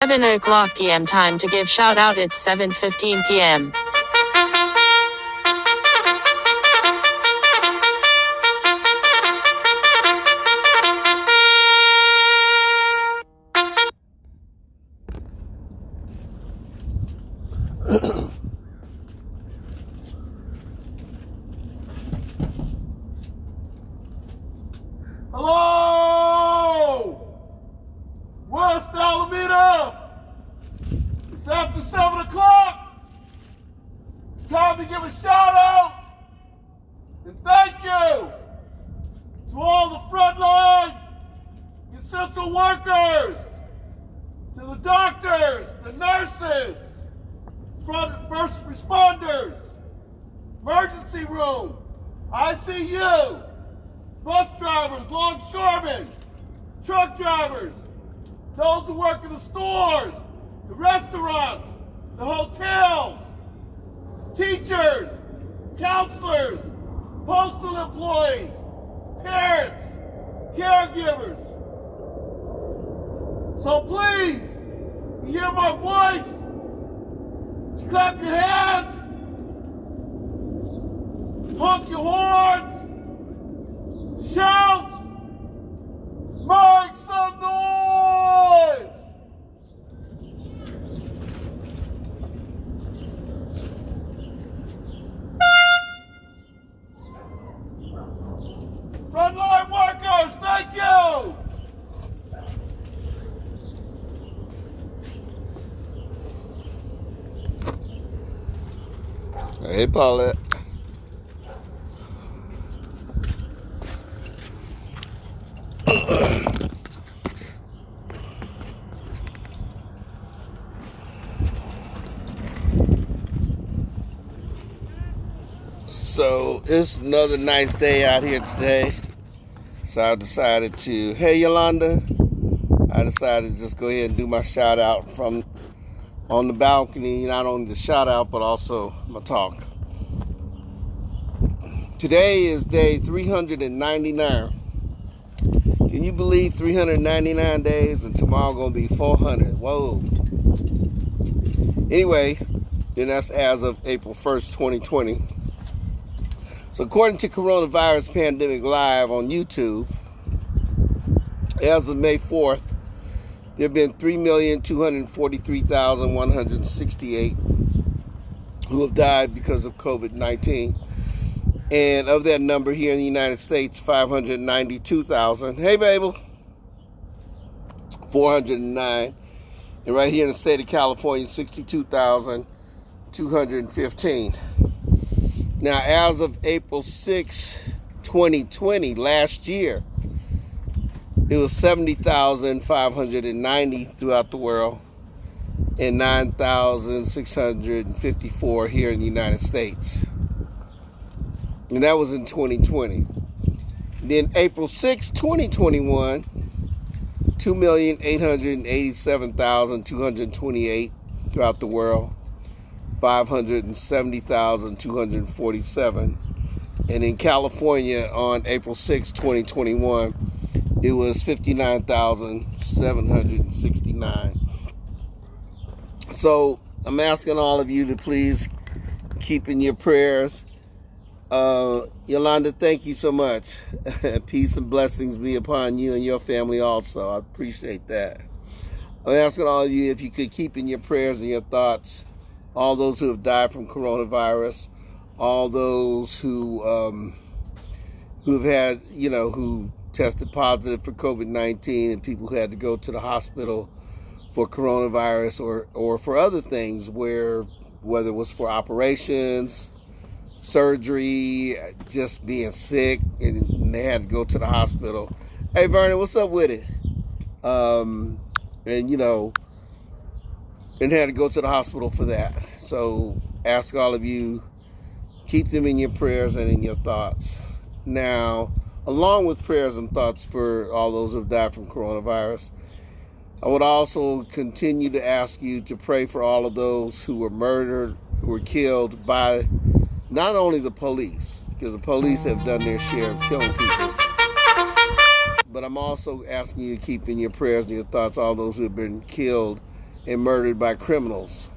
7 o'clock p.m. time to give shout out. It's 7:15 p.m. Hello! West Alameda! It's after 7 o'clock. It's time to give a shout out and thank you to all the frontline essential workers, to the doctors, the nurses, first responders, emergency room, ICU, bus drivers, longshoremen, truck drivers, those who work in the stores, the restaurants, the hotels, teachers, counselors, postal employees, parents, caregivers. So please, if you hear my voice, would you clap your hands, honk your horns, shout, make some noise! Frontline workers, thank you! Hey, Paulette. So it's another nice day out here today. So I decided to, hey Yolanda, I decided to just go ahead and do my shout out from on the balcony, not only the shout out, but also my talk. Today is day 399. Can you believe 399 days and tomorrow gonna be 400? Whoa. Anyway, then that's as of April 1st, 2020. So according to Coronavirus Pandemic Live on YouTube, as of May 4th, there have been 3,243,168 who have died because of COVID-19. And of that number here in the United States, 592,000. Hey, Mabel. 409. And right here in the state of California, 62,215. Now, as of April 6, 2020, last year, it was 70,590 throughout the world and 9,654 here in the United States. And that was in 2020. Then April 6, 2021, 2,887,228 throughout the world. 570,247. And in California on April 6, 2021, it was 59,769. So I'm asking all of you to please keep in your prayers. Yolanda, thank you so much. Peace and blessings be upon you and your family also. I appreciate that. I'm asking all of you if you could keep in your prayers and your thoughts all those who have died from coronavirus, all those who have had, who tested positive for COVID-19, and people who had to go to the hospital for coronavirus or for other things, whether it was for operations, surgery, just being sick, and they had to go to the hospital. Hey, Vernon, what's up with it? And had to go to the hospital for that. So ask all of you, keep them in your prayers and in your thoughts. Now, along with prayers and thoughts for all those who have died from coronavirus, I would also continue to ask you to pray for all of those who were murdered, who were killed by not only the police, because the police have done their share of killing people, but I'm also asking you to keep in your prayers and your thoughts all those who have been killed and murdered by criminals,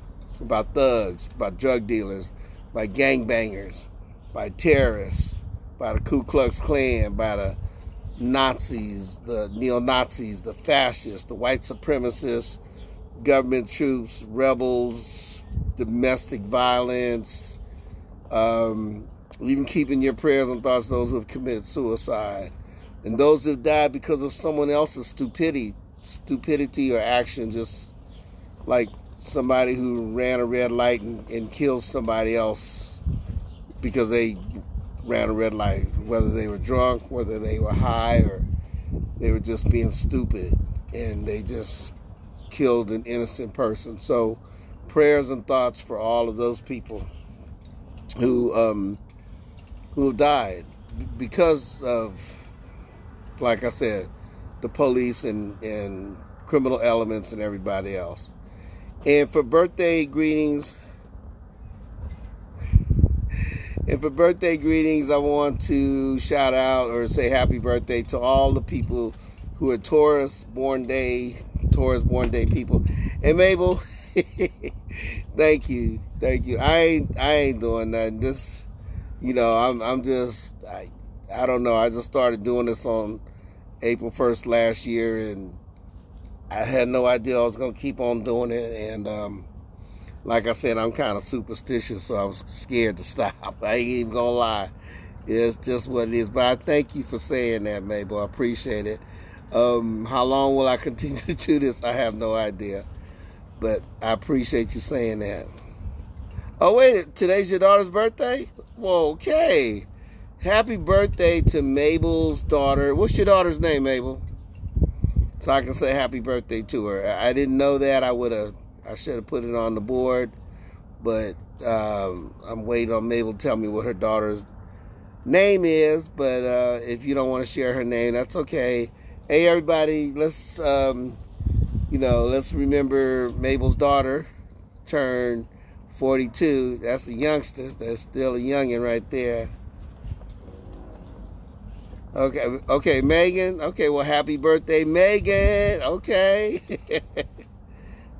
by thugs, by drug dealers, by gangbangers, by terrorists, by the Ku Klux Klan, by the Nazis, the neo-Nazis, the fascists, the white supremacists, government troops, rebels, domestic violence, even keeping your prayers and thoughts those who have committed suicide, and those who have died because of someone else's stupidity or action, just like somebody who ran a red light and killed somebody else because they ran a red light, whether they were drunk, whether they were high, or they were just being stupid, and they just killed an innocent person. So prayers and thoughts for all of those people who died because of, like I said, the police and criminal elements and everybody else. And for birthday greetings, I want to shout out or say happy birthday to all the people who are Taurus born day people. And Mabel, thank you. I ain't doing nothing. This, I don't know. I just started doing this on April 1st last year, and I had no idea I was going to keep on doing it. And like I said, I'm kind of superstitious, so I was scared to stop. I ain't even going to lie. It's just what it is. But I thank you for saying that, Mabel. I appreciate it. How long will I continue to do this? I have no idea. But I appreciate you saying that. Oh, wait, today's your daughter's birthday? Well, okay. Happy birthday to Mabel's daughter. What's your daughter's name, Mabel? So I can say happy birthday to her. I didn't know that. I should have put it on the board. But I'm waiting on Mabel to tell me what her daughter's name is. But if you don't want to share her name, that's okay. Hey, everybody, let's remember Mabel's daughter turned 42. That's a youngster. That's still a youngin' right there. Okay, Megan. Okay, well, happy birthday, Megan. Okay.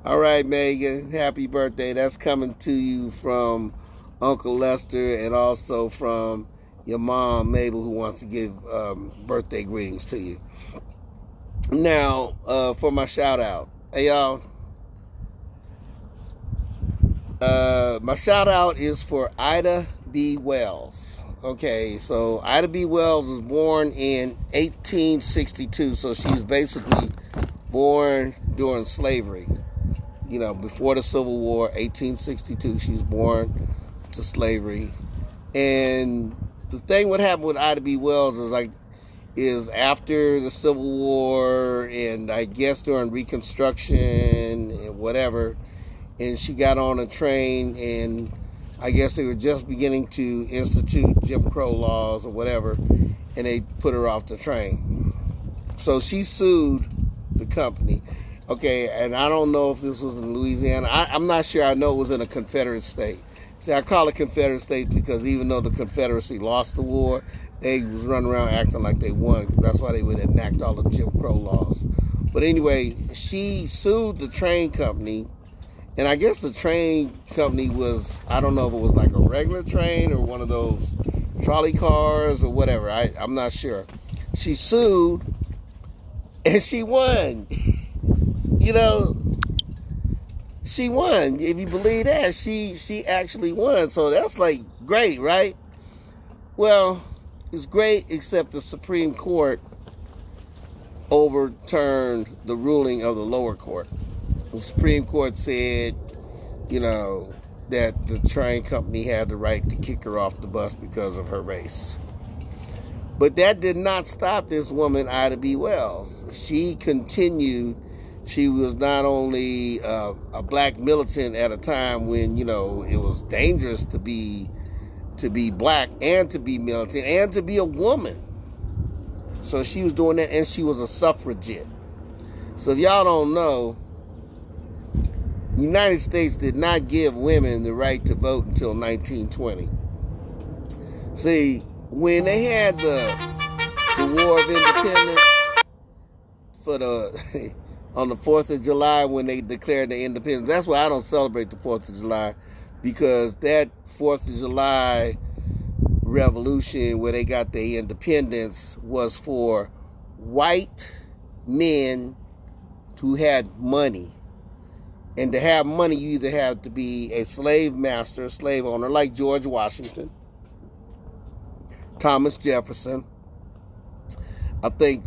All right, Megan, happy birthday. That's coming to you from Uncle Lester and also from your mom, Mabel, who wants to give birthday greetings to you. Now, for my shout out. Hey, y'all. My shout out is for Ida B. Wells. Okay, so Ida B. Wells was born in 1862, so she was basically born during slavery. Before the Civil War, 1862, she was born to slavery. And the thing what happened with Ida B. Wells is after the Civil War and I guess during Reconstruction and whatever, and she got on a train, and I guess they were just beginning to institute Jim Crow laws or whatever, and they put her off the train. So she sued the company. Okay, and I don't know if this was in Louisiana. I'm not sure. I know it was in a Confederate state. See, I call it Confederate state because even though the Confederacy lost the war, they was running around acting like they won. That's why they would enact all the Jim Crow laws. But anyway, she sued the train company, and I guess the train company was, I don't know if it was like a regular train or one of those trolley cars or whatever. I'm not sure. She sued, and she won. She won. If you believe that, she actually won. So that's like great, right? Well, it's great, except the Supreme Court overturned the ruling of the lower court. The Supreme Court said, that the train company had the right to kick her off the bus because of her race. But that did not stop this woman, Ida B. Wells. She continued. She was not only a black militant at a time when, it was dangerous to be black and to be militant and to be a woman. So she was doing that, and she was a suffragette. So if y'all don't know, the United States did not give women the right to vote until 1920. See, when they had the War of Independence for the on the 4th of July when they declared their independence. That's why I don't celebrate the 4th of July, because that 4th of July revolution where they got their independence was for white men who had money. And to have money, you either have to be a slave master, slave owner, like George Washington, Thomas Jefferson. I think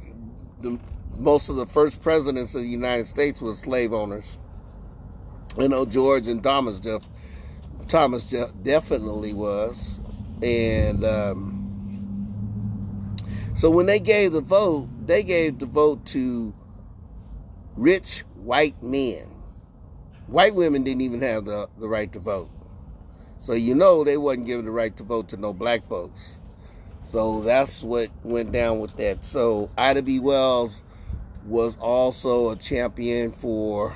most of the first presidents of the United States were slave owners. I know George and Thomas definitely was. And so when they gave the vote to rich white men. White women didn't even have the right to vote. So they wasn't giving the right to vote to no black folks. So that's what went down with that. So Ida B. Wells was also a champion for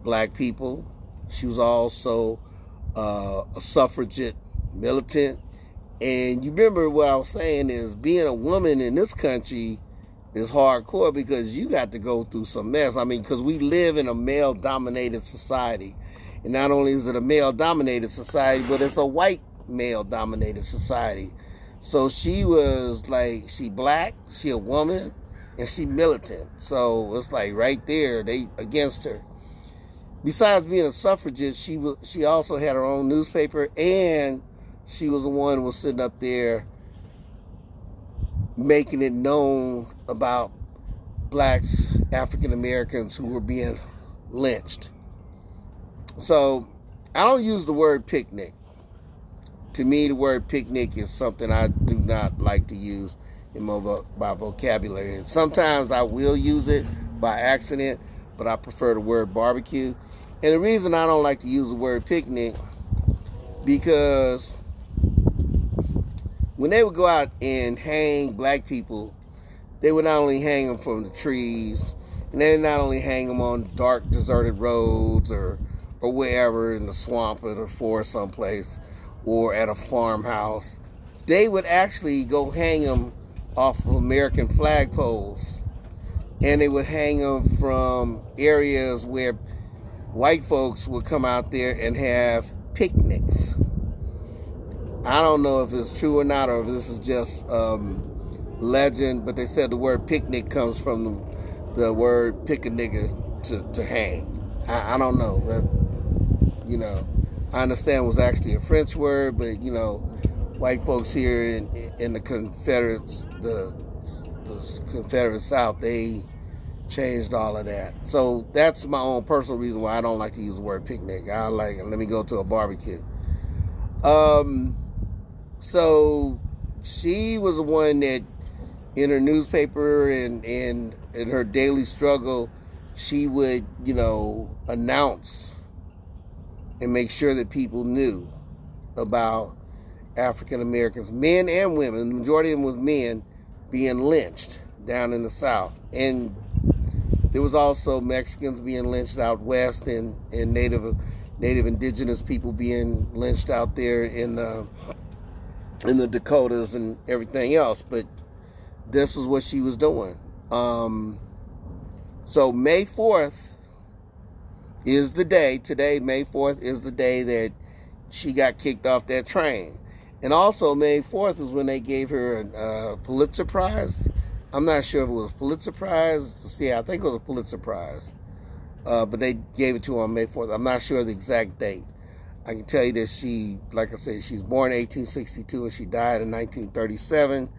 black people. She was also a suffragette militant. And you remember what I was saying is being a woman in this country is hardcore, because you got to go through some mess. I mean, because we live in a male-dominated society. And not only is it a male-dominated society, but it's a white male-dominated society. So she was like, she black, she a woman, and she militant. So it's like right there, they against her. Besides being a suffragette, she also had her own newspaper, and she was the one who was sitting up there making it known about blacks, African Americans who were being lynched. So I don't use the word picnic. To me, the word picnic is something I do not like to use in my vocabulary. And sometimes I will use it by accident, but I prefer the word barbecue. And the reason I don't like to use the word picnic, because when they would go out and hang black people, they would not only hang them from the trees, and they would not only hang them on dark, deserted roads or wherever in the swamp or the forest someplace or at a farmhouse. They would actually go hang them off of American flag poles, and they would hang them from areas where white folks would come out there and have picnics. I don't know if it's true or not, or if this is just legend, but they said the word picnic comes from the word pick a nigga to hang. I don't know. But, I understand it was actually a French word, but, white folks here in the Confederates, the Confederate South, they changed all of that. So that's my own personal reason why I don't like to use the word picnic. Let me go to a barbecue. So she was the one that in her newspaper and in her daily struggle, she would, announce and make sure that people knew about African Americans, men and women. The majority of them was men being lynched down in the South. And there was also Mexicans being lynched out west, and Native indigenous people being lynched out there in the Dakotas and everything else. But this is what she was doing. So May 4th is the day. Today, May 4th, is the day that she got kicked off that train. And also May 4th is when they gave her a Pulitzer Prize. I'm not sure if it was a Pulitzer Prize. See, I think it was a Pulitzer Prize. But they gave it to her on May 4th. I'm not sure the exact date. I can tell you that she, like I said, she was born in 1862 and she died in 1937.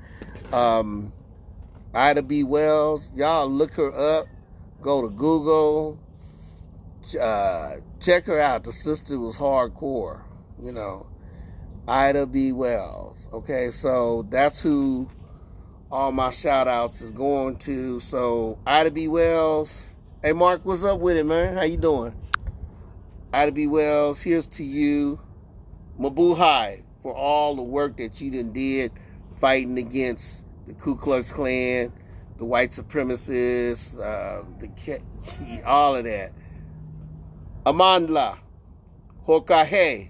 Ida B. Wells, y'all look her up. Go to Google. Check her out. The sister was hardcore, Ida B. Wells. Okay, so that's who all my shout outs is going to. So Ida B. Wells. Hey Mark, what's up with it, man? How you doing? Ida B. Wells, here's to you. Mabuhay for all the work that you did fighting against the Ku Klux Klan, the white supremacists, all of that. Amandla, Hokahe,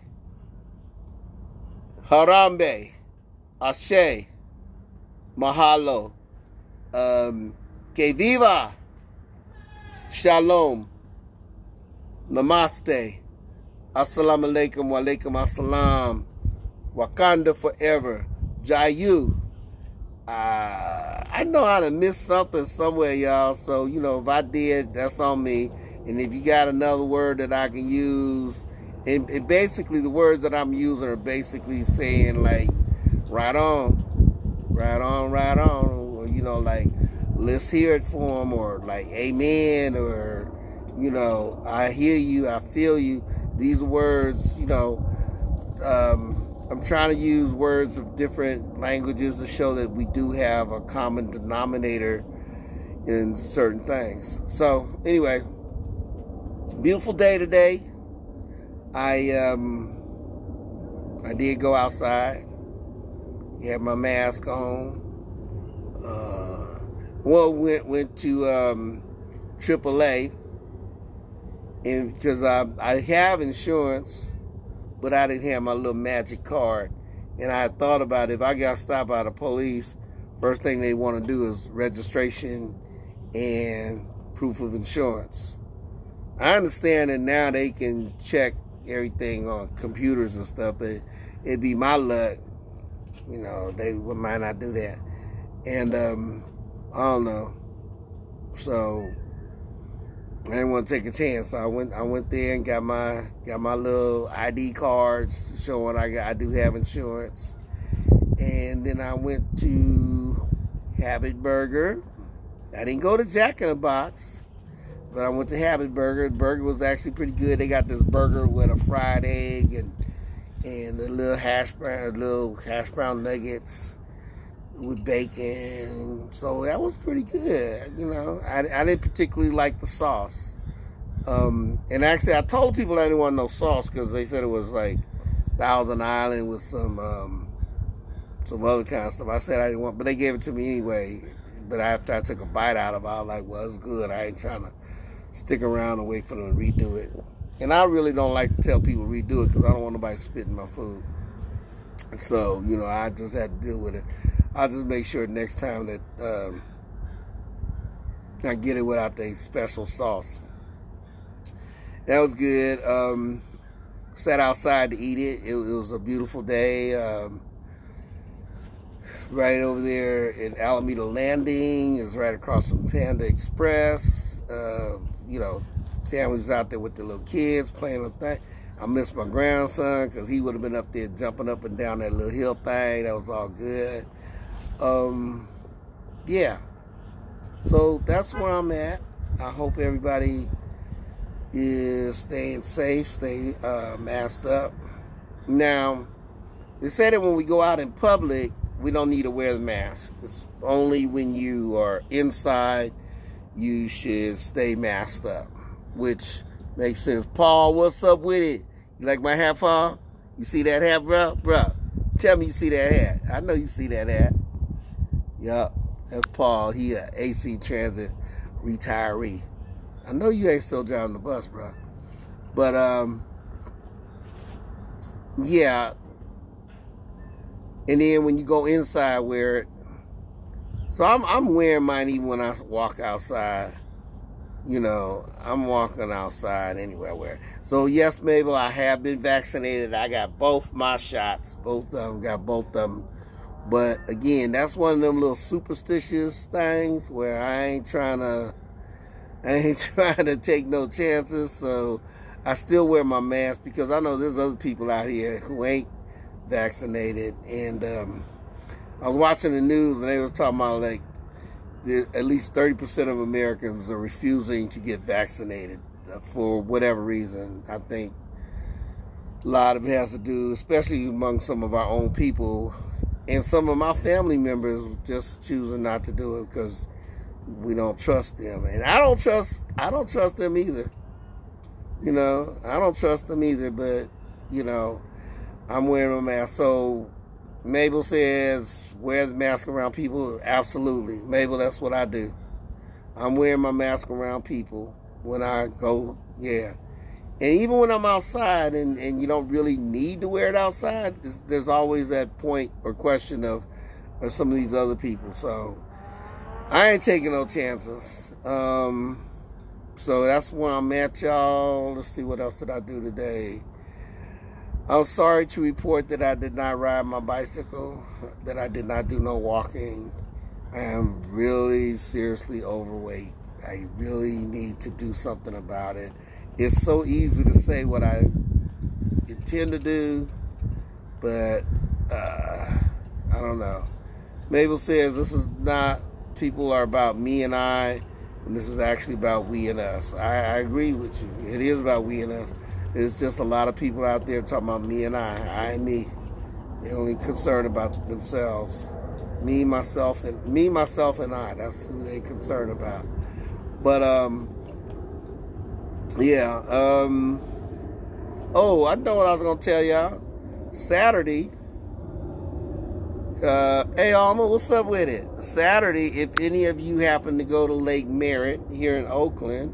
Harambe, Ashe, Mahalo, Que Viva, Shalom. Namaste. Assalamu alaikum wa alaikum assalam. Wakanda forever. Jayu. I know how to miss something somewhere, y'all. So, if I did, that's on me. And if you got another word that I can use, and basically the words that I'm using are basically saying like, right on, right on, right on. Or, like, let's hear it for them, or like, amen, or, I hear you, I feel you. These words, I'm trying to use words of different languages to show that we do have a common denominator in certain things. So anyway, beautiful day today. I did go outside. Had my mask on. Went to AAA, and because I have insurance, but I didn't have my little magic card. And I thought about if I got stopped by the police, first thing they want to do is registration and proof of insurance. I understand that now they can check everything on computers and stuff, but it'd be my luck, they might not do that. And I don't know. So I didn't want to take a chance, so I went there and got my little ID cards showing I do have insurance. And then I went to Habit Burger. I didn't go to Jack in the Box, but I went to Habit Burger. The burger was actually pretty good. They got this burger with a fried egg and the little hash brown nuggets with bacon. So that was pretty good. I didn't particularly like the sauce. And actually, I told people I didn't want no sauce because they said it was like Thousand Island with some other kind of stuff. I said I didn't want, but they gave it to me anyway. But after I took a bite out of it, I was like, well, it's good. I ain't trying to stick around and wait for them to redo it. And I really don't like to tell people to redo it because I don't want nobody spitting my food. So, I just had to deal with it. I'll just make sure next time that I get it without the special sauce. That was good. Sat outside to eat it. It was a beautiful day. Right over there in Alameda Landing is right across from Panda Express. Families out there with their little kids playing the thing. I missed my grandson because he would have been up there jumping up and down that little hill thing. That was all good. Yeah. So that's where I'm at. I hope everybody is staying safe, stay masked up. Now, they say that when we go out in public, we don't need to wear the mask. It's only when you are inside you should stay masked up, which makes sense. Paul, what's up with it? You like my hat, Paul? You see that hat, bro? Bro, tell me you see that hat. I know you see that hat. Yup, that's Paul. He a AC Transit retiree. I know you ain't still driving the bus, bro. But, yeah. And then when you go inside, wear it. So I'm wearing mine even when I walk outside. I'm walking outside anywhere I wear it. So yes, Mabel, I have been vaccinated. I got both my shots. Both of them, got both of them. But again, that's one of them little superstitious things where I ain't trying to take no chances. So I still wear my mask because I know there's other people out here who ain't vaccinated. And I was watching the news and they was talking about like at least 30% of Americans are refusing to get vaccinated for whatever reason. I think a lot of it has to do, especially among some of our own people and some of my family members, just choosing not to do it because we don't trust them. And I don't trust them either. I don't trust them either, but I'm wearing a mask. So Mabel says, wear the mask around people. Absolutely. Mabel, that's what I do. I'm wearing my mask around people when I go, yeah. And even when I'm outside and you don't really need to wear it outside, there's always that point or question of some of these other people. So I ain't taking no chances. So that's where I'm at, y'all. Let's see, what else did I do today? I'm sorry to report that I did not ride my bicycle, that I did not do no walking. I am really seriously overweight. I really need to do something about it. It's so easy to say what I intend to do, but I don't know. Mabel says this is not, people are about me and I, and this is actually about we and us. I agree with you. It is about we and us. There's just a lot of people out there talking about me and I and me. They're only concerned about themselves. Me, myself, and I. That's who they concerned about. But yeah. Oh, I know what I was gonna tell y'all. Saturday. Hey Alma, what's up with it? Saturday, if any of you happen to go to Lake Merritt here in Oakland,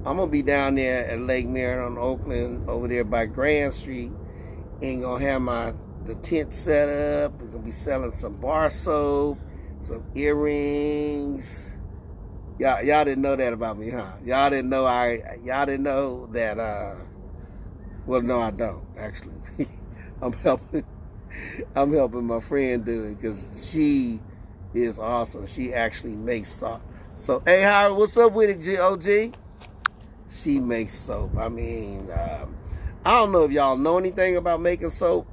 I'm gonna be down there at Lake Merritt on Oakland, over there by Grand Street, and gonna have the tent set up. We're gonna be selling some bar soap, some earrings. Y'all didn't know that about me, huh? Y'all didn't know that. Well, no, I don't actually. I'm helping my friend do it because she is awesome. She actually makes soap. So, hey, Howard, what's up with it, OG? She makes soap. I mean, I don't know if y'all know anything about making soap,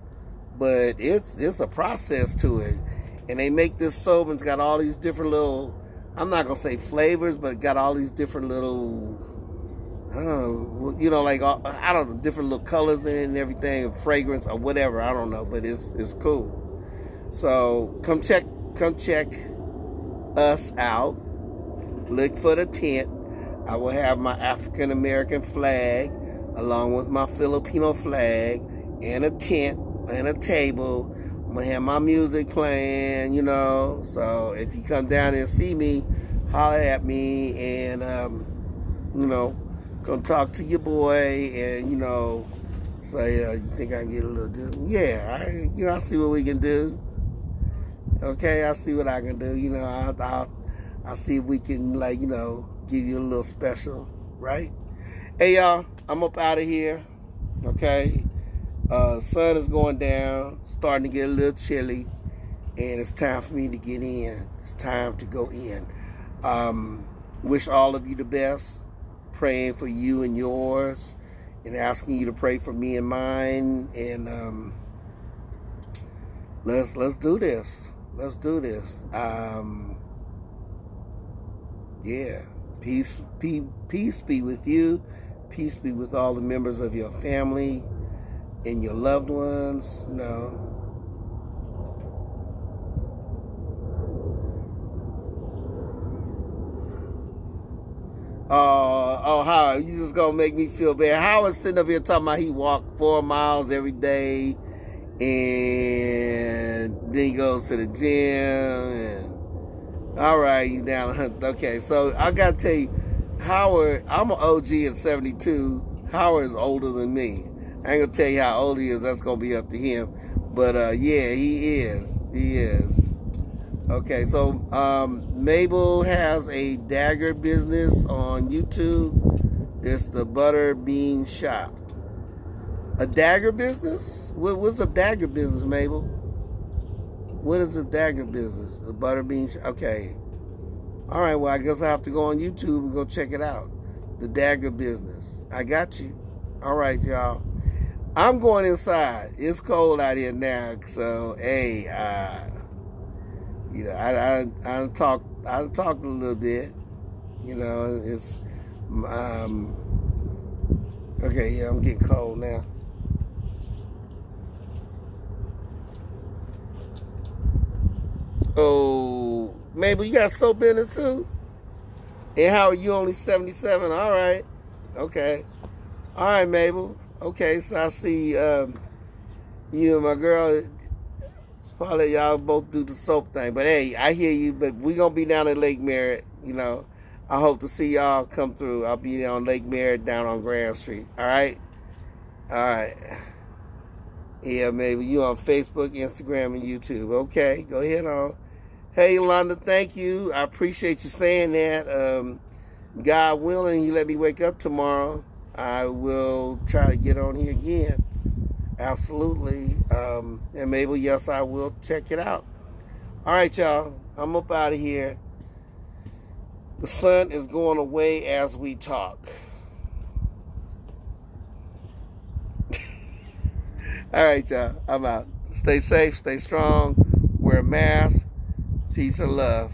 but it's a process to it. And they make this soap, and it's got all these different little, I'm not going to say flavors, but it got all these different little, I don't know, you know, like, I don't know, different little colors in it and everything, fragrance or whatever, I don't know, but it's cool. So come check us out. Look for the tent. I will have my African American flag along with my Filipino flag and a tent and a table. I'm gonna have my music playing, you know. So if you come down and see me, holler at me, and you know, come talk to your boy, and you know, say you think I can get a little deal? Yeah, I see what we can do. Okay, I see what I can do. You know, I'll see if we can, like, you know, give you a little special, right? Hey y'all, I'm up out of here. Okay, sun is going down, starting to get a little chilly, and it's time for me to get in. It's time to go in. Wish all of you the best. Praying for you and yours, and asking you to pray for me and mine. And let's do this. Let's do this. Yeah. Peace be with you. Peace be with all the members of your family and your loved ones. You know. Howard, you just gonna make me feel bad. Howard's sitting up here talking about he walked 4 miles every day, and then he goes to the gym. And all right, you down 100. Okay, so I gotta tell you, Howard, I'm an OG at 72. Howard is older than me. I ain't gonna tell you how old he is. That's gonna be up to him. But yeah, he is. He is. Okay, so Mabel has a dagger business on YouTube. It's the Butter Bean Shop. A dagger business? What's a dagger business, Mabel? What is a dagger business? The Butter Bean Shop. Okay. All right, well, I guess I have to go on YouTube and go check it out. The dagger business. I got you. All right, y'all. I'm going inside. It's cold out here now, so hey, you know, I talked a little bit. You know, it's okay. Yeah, I'm getting cold now. Oh, Mabel, you got soap business too? And how are you only 77? All right, okay, all right, Mabel. Okay, so I see you and my girl. Probably y'all both do the soap thing. But hey, I hear you. But we gonna be down at Lake Merritt. You know, I hope to see y'all come through. I'll be on Lake Merritt down on Grand Street. All right, all right. Yeah, maybe you on Facebook, Instagram, and YouTube. Okay, go ahead on. Hey, Yolanda, thank you. I appreciate you saying that. God willing, you let me wake up tomorrow, I will try to get on here again. Absolutely. And maybe, yes, I will check it out. All right, y'all. I'm up out of here. The sun is going away as we talk. All right, y'all. I'm out. Stay safe, stay strong, wear a mask. Peace and love.